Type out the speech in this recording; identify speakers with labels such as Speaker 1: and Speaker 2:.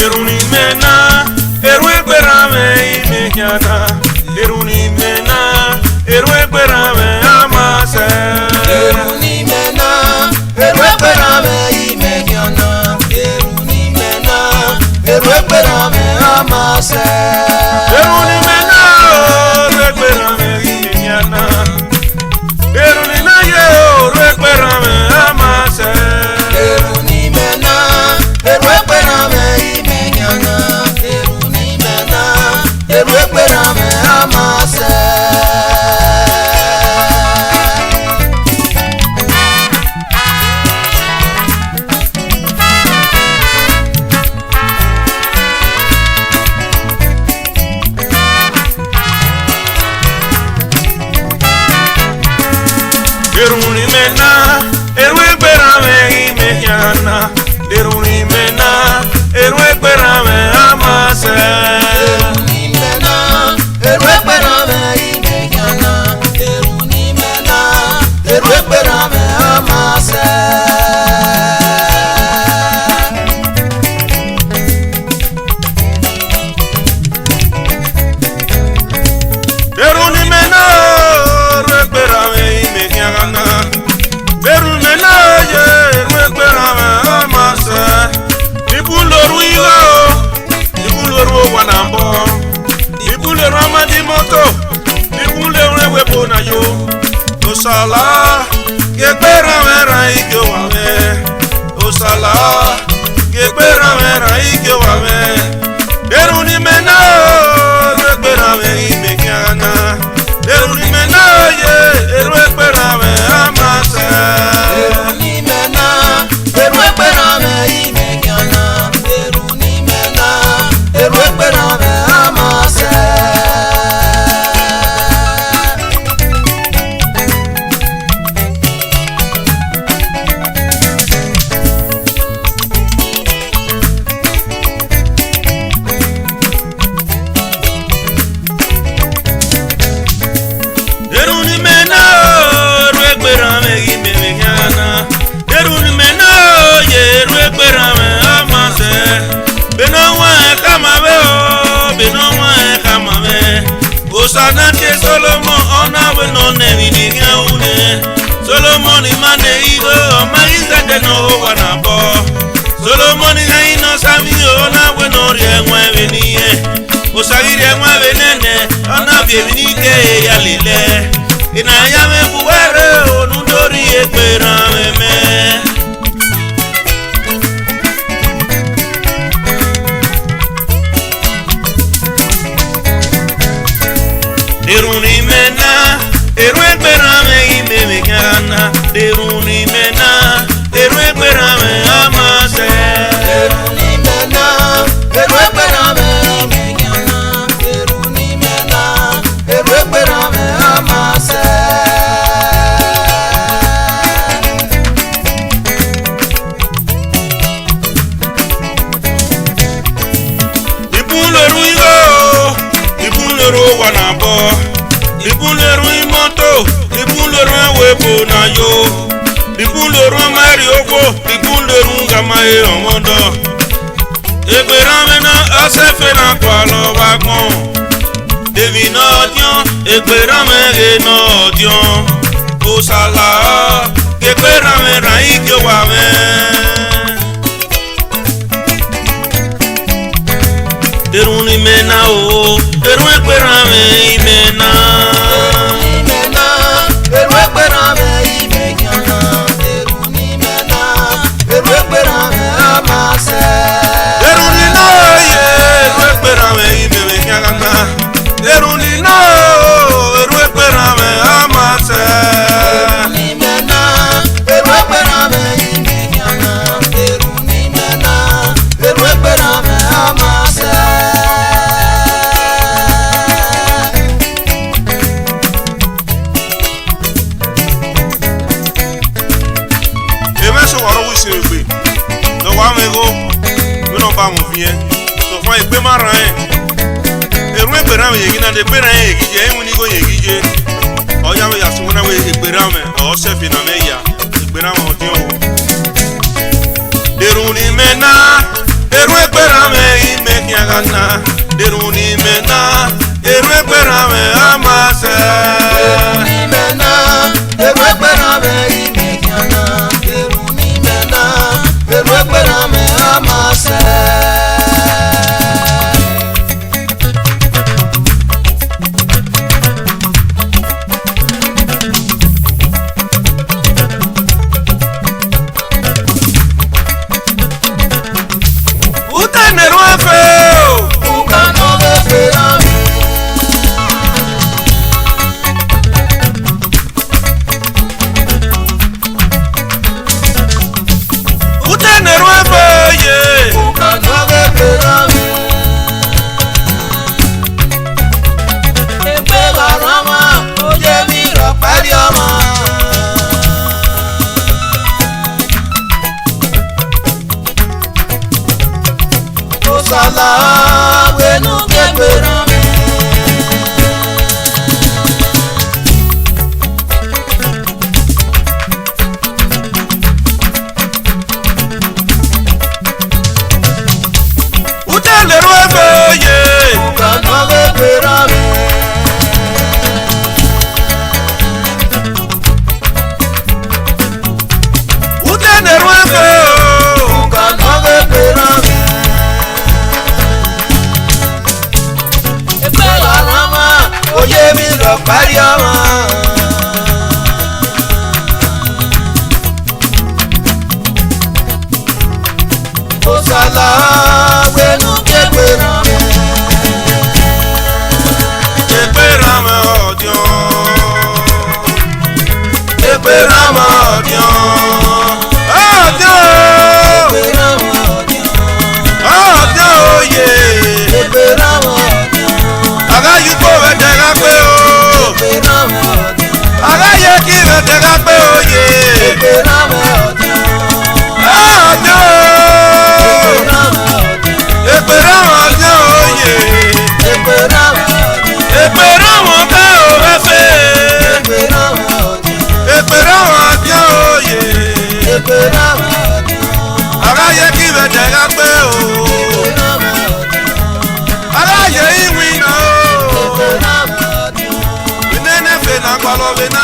Speaker 1: Deruni mena, erwe perame imenyana. Deruni mena, erwe perame amase.
Speaker 2: Deruni mena, erwe perame imenyana. Deruni mena, erwe perame amase.
Speaker 1: Deruni mena, erwe perame imenyana. Deruni na ye, erwe perame amase.
Speaker 2: Deruni mena, erwe perame imenyana. Deruni mena, erwe perame amase.
Speaker 1: Deruni mena, erwe perame imenyana. Deruni mena, erwe perame amase.
Speaker 2: Deruni mena, erwe perame imenyana. Deruni mena, erwe perame amase.
Speaker 1: Deruni mena, erwe perame imenyana. Deruni mena, ye, erwe perame amase. Ibuloru igo, ibuloru wanambo. Ibuloru amadi moto, ibuloru ewebo na yo. Osala, ke perame ra ike wame. Osala, ke perame ra ike wame. Deruni mena, erwe perame imenyana. Deruni mena, ye, erwe perame amase.
Speaker 2: Deruni mena, erwe perame imenyana. Deruni mena, erwe perame amase.
Speaker 1: Deruni mena, erwe perame imenyana. Deruni mena, ye, erwe perame amase. Beno wa kamabe o, beno wa kamabe. Osana ke Solomon ona we no nevini ngaune. Solomon imane igo, maiza de no wanabo. Solomon ino sami ona we no rienwe venie. Osagiri enwe venene, ona bienveni ke ya lile. Ina ya me buwere onudori ekperame me. Deruni mena, erwe perame imenyana. Deruni mena, erwe perame amase.
Speaker 2: Deruni mena, erwe perame imenyana. Deruni mena, erwe perame amase.
Speaker 1: Ibuleru igo, ibuleru wanabo. Ibuleru imoto, ibuleru ewebo na yo. Ibuleru amari ogo, ibuleru ngamae omodo. Ekperame na asefe na kwalo wagbon. Devi no dion, ekperame ge no dion. Osala, ekperame ra ike wame. Deruni mena o, erwe perame imena.
Speaker 2: Deruni mena, erwe perame imenyana. Deruni mena, erwe perame amase.
Speaker 1: Deruni no ye, erwe perame imenyana. Deruni no, erwe perame amase.
Speaker 2: Deruni mena, erwe perame imenyana. Deruni mena, erwe perame amase.
Speaker 1: Emeso waro wisi egbe. So wa mego, we no ba mo vie. So fa egbe mara en. Erwe perame yegina de perame yegije, enwuni go yegije. Oya we yasuna we egberame, o sefi na meya. Egberame odion. Deruni mena, erwe perame
Speaker 2: Osala wenu kegbera me.
Speaker 1: Utele ruego ye.
Speaker 2: Ukano kegbera me.
Speaker 1: Utele ruego.
Speaker 2: Ukano kegbera me. Oye mi lọ parí ọmọ. Osala wenu kegbera me.
Speaker 1: Kegbera me ọdún. Kegbera me ọdún. Ọdún.
Speaker 2: Kegbera me ọdún.
Speaker 1: Ọdún oyè.
Speaker 2: Kegbera me ọdún.
Speaker 1: Agayu kò fẹ́ tẹ́ka pé o.
Speaker 2: Kegbera me ọdún.
Speaker 1: Agaye kí fẹ́ tẹ́ka pé oyè.
Speaker 2: Kegbera me ọdún.
Speaker 1: Ọdún.
Speaker 2: Kegbera me ọdún.
Speaker 1: Kegbera me ọdún oyè.
Speaker 2: Kegbera me ọdún.
Speaker 1: Kegbera wọn ká o fẹ́ fẹ́.
Speaker 2: Kegbera me ọdún.
Speaker 1: Kegbera wọn ọdún oyè.
Speaker 2: Kegbera me ọdún.
Speaker 1: Agaye kí fẹ́ tẹ́ka pé o.
Speaker 2: Kegbera me ọdún.
Speaker 1: Agaye ìwìn náà o.
Speaker 2: Kegbera me ọdún.
Speaker 1: Nene fe na kọlọ fe na